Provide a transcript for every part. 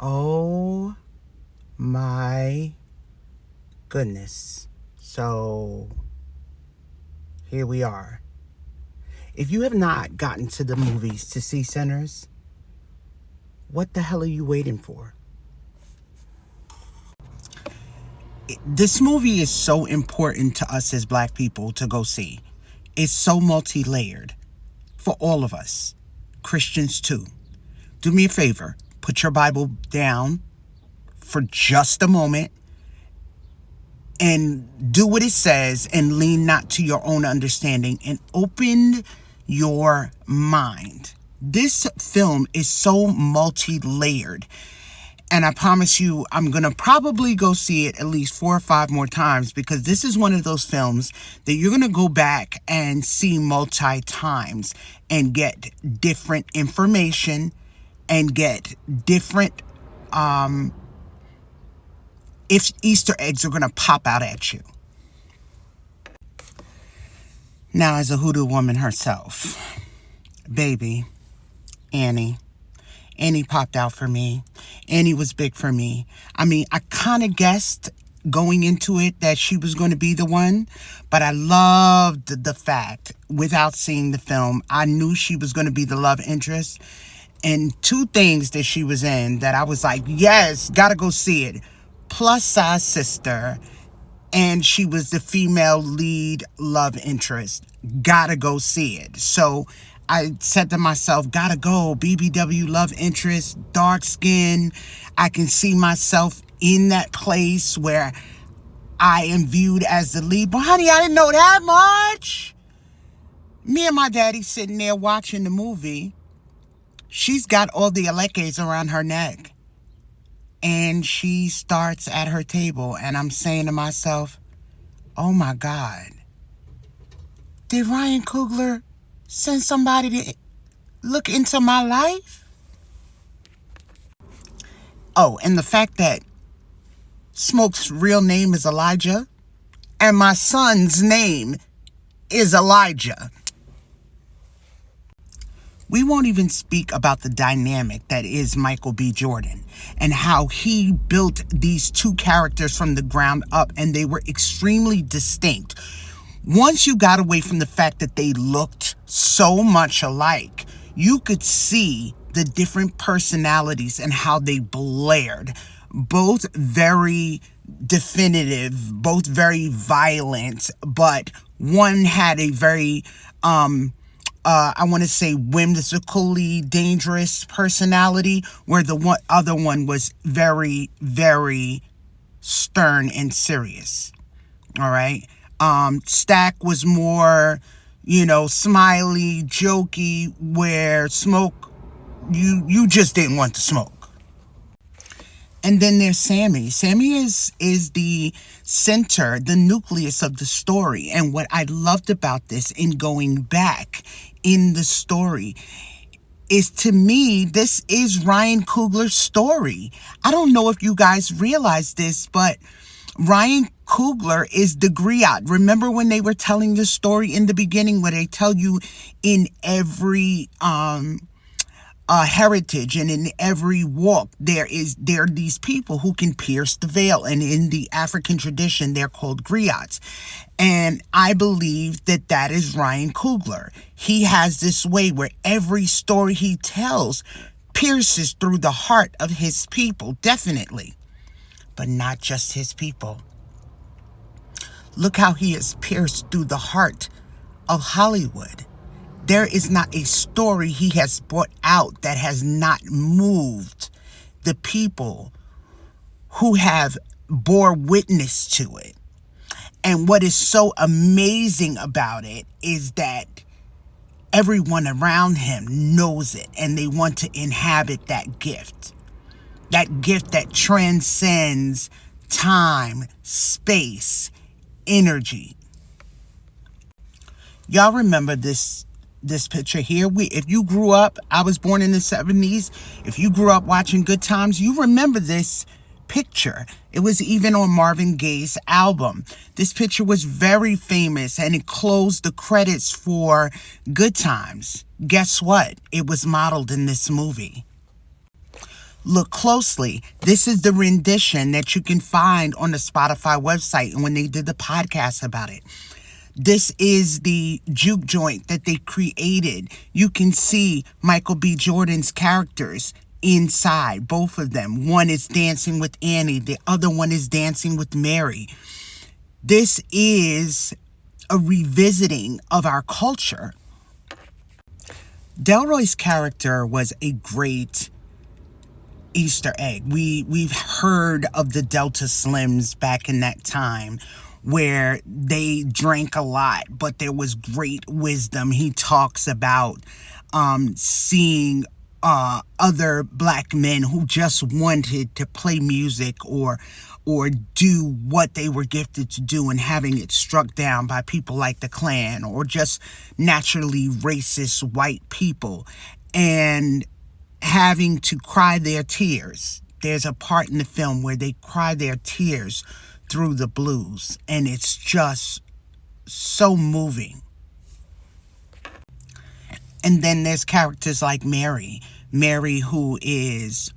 Oh my goodness. So here we are. If you have not gotten to the movies to see Sinners, what the hell are you waiting for? This movie is so important to us as Black people to go see. It's so multi-layered for all of us, Christians too. Do me a favor, put your Bible down for just a moment and do what it says and lean not to your own understanding and open your mind. This film is so multi-layered. And I promise you, I'm going to probably go see it at least 4 or 5 more times because this is one of those films that you're going to go back and see multi-times and get different information and get different if Easter eggs are going to pop out at you. Now, as a hoodoo woman herself, baby, Annie popped out for me. Annie was big for me. I mean, I kind of guessed going into it that she was going to be the one, but I loved the fact, without seeing the film, I knew she was going to be the love interest. And 2 things that she was in that I was like, yes, gotta go see it. Plus size sister, and she was the female lead love interest. Gotta go see it. So I said to myself, gotta go. BBW love interest, dark skin. I can see myself in that place where I am viewed as the lead. But honey, I didn't know that much. Me and my daddy sitting there watching the movie. She's got all the elekes around her neck. And she starts at her table, and I'm saying to myself, oh my God, did Ryan Coogler send somebody to look into my life? Oh, and the fact that Smoke's real name is Elijah, and my son's name is Elijah. We won't even speak about the dynamic that is Michael B. Jordan and how he built these 2 characters from the ground up, and they were extremely distinct. Once you got away from the fact that they looked so much alike, you could see the different personalities and how they blared. Both very definitive, both very violent, but one had a very I want to say whimsically dangerous personality, where the other one was very, very stern and serious. All right. Stack was more, smiley, jokey, where Smoke, you just didn't want to smoke. And then there's Sammy. Sammy is the center, the nucleus of the story. And what I loved about this in going back in the story is, to me, this is Ryan Coogler's story. I don't know if you guys realize this, but Ryan Coogler is the griot. Remember when they were telling the story in the beginning, where they tell you in every heritage and in every walk there are these people who can pierce the veil, and in the African tradition they're called griots. And I believe that is Ryan Coogler. He has this way where every story he tells pierces through the heart of his people, definitely, but not just his people. Look how he has pierced through the heart of Hollywood. There is not a story he has brought out that has not moved the people who have bore witness to it. And what is so amazing about it is that everyone around him knows it, and they want to inhabit that gift that transcends time, space, energy. Y'all remember this picture here? If you grew up, I was born in the 70s. If you grew up watching Good Times, you remember this picture. It was even on Marvin Gaye's album. This picture was very famous, and it closed the credits for Good Times. Guess what? It was modeled in this movie. Look closely. This is the rendition that you can find on the Spotify website and when they did the podcast about it. This is the juke joint that they created. You can see Michael B. Jordan's characters inside, both of them. One is dancing with Annie, the other one is dancing with Mary. This is a revisiting of our culture. Delroy's character was a great Easter egg. We've heard of the Delta Slims back in that time where they drank a lot, but there was great wisdom. He talks about seeing other black men who just wanted to play music or do what they were gifted to do and having it struck down by people like the Klan or just naturally racist white people and having to cry their tears. There's a part in the film where they cry their tears through the blues, and it's just so moving. And then there's characters like Mary, who is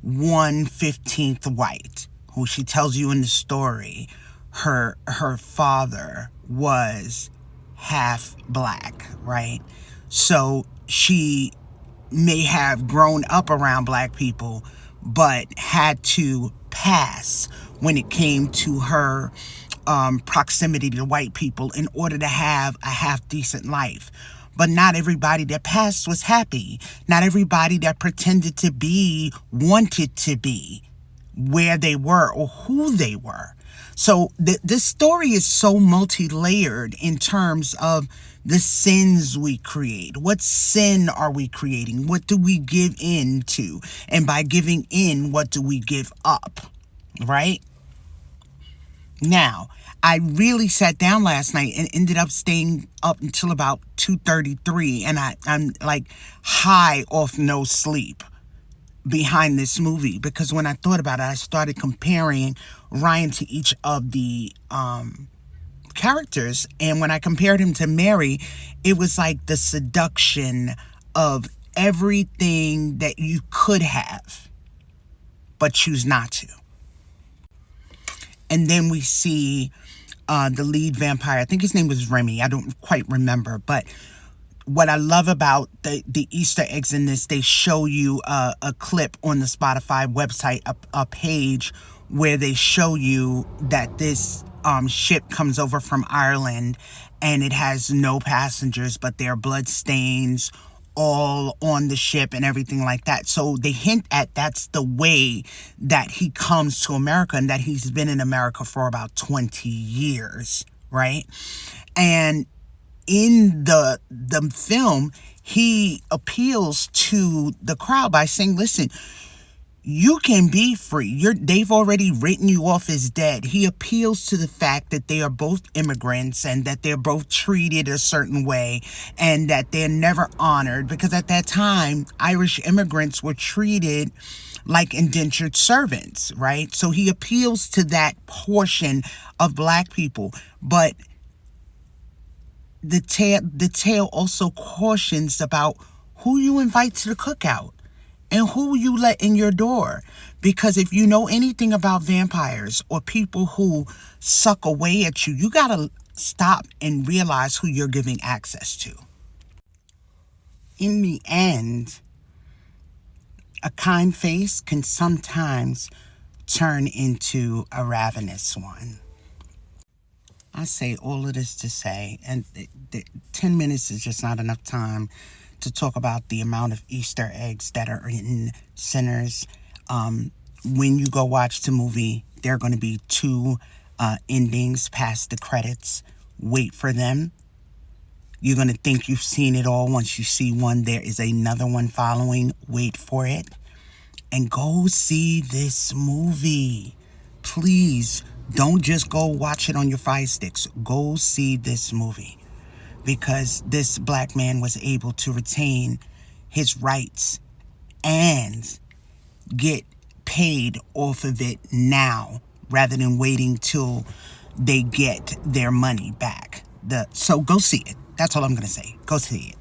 1/15 white, who she tells you in the story, her father was half black, right? So she may have grown up around black people, but had to pass when it came to her proximity to white people in order to have a half decent life. But not everybody that passed was happy. Not everybody that pretended to be wanted to be where they were or who they were. So this story is so multi-layered in terms of the sins we create. What sin are we creating? What do we give in to? And by giving in, what do we give up? Right? Now, I really sat down last night and ended up staying up until about 2:33, and I'm like high off no sleep behind this movie, because when I thought about it, I started comparing Ryan to each of the characters, and when I compared him to Mary, it was like the seduction of everything that you could have but choose not to. And then we see the lead vampire. I think his name was Remy. I don't quite remember. But what I love about the Easter eggs in this, they show you a clip on the Spotify website, a page where they show you that this ship comes over from Ireland and it has no passengers, but there are blood stains all on the ship and everything like that. So they hint at that's the way that he comes to America, and that he's been in America for about 20 years, right? And in the film, he appeals to the crowd by saying, listen, you can be free. They've already written you off as dead. He appeals to the fact that they are both immigrants and that they're both treated a certain way and that they're never honored, because at that time, Irish immigrants were treated like indentured servants, right? So he appeals to that portion of black people. But the tale also cautions about who you invite to the cookout and who you let in your door. Because if you know anything about vampires or people who suck away at you, you gotta stop and realize who you're giving access to. In the end, a kind face can sometimes turn into a ravenous one. I say all of this to say, and 10 minutes is just not enough time to talk about the amount of Easter eggs that are in Sinners. When you go watch the movie, there are going to be 2 endings past the credits. Wait for them. You're going to think you've seen it all. Once you see one, there is another one following. Wait for it. And go see this movie. Please, don't just go watch it on your Fire Sticks. Go see this movie. Because this black man was able to retain his rights and get paid off of it now, rather than waiting till they get their money back. So go see it. That's all I'm going to say. Go see it.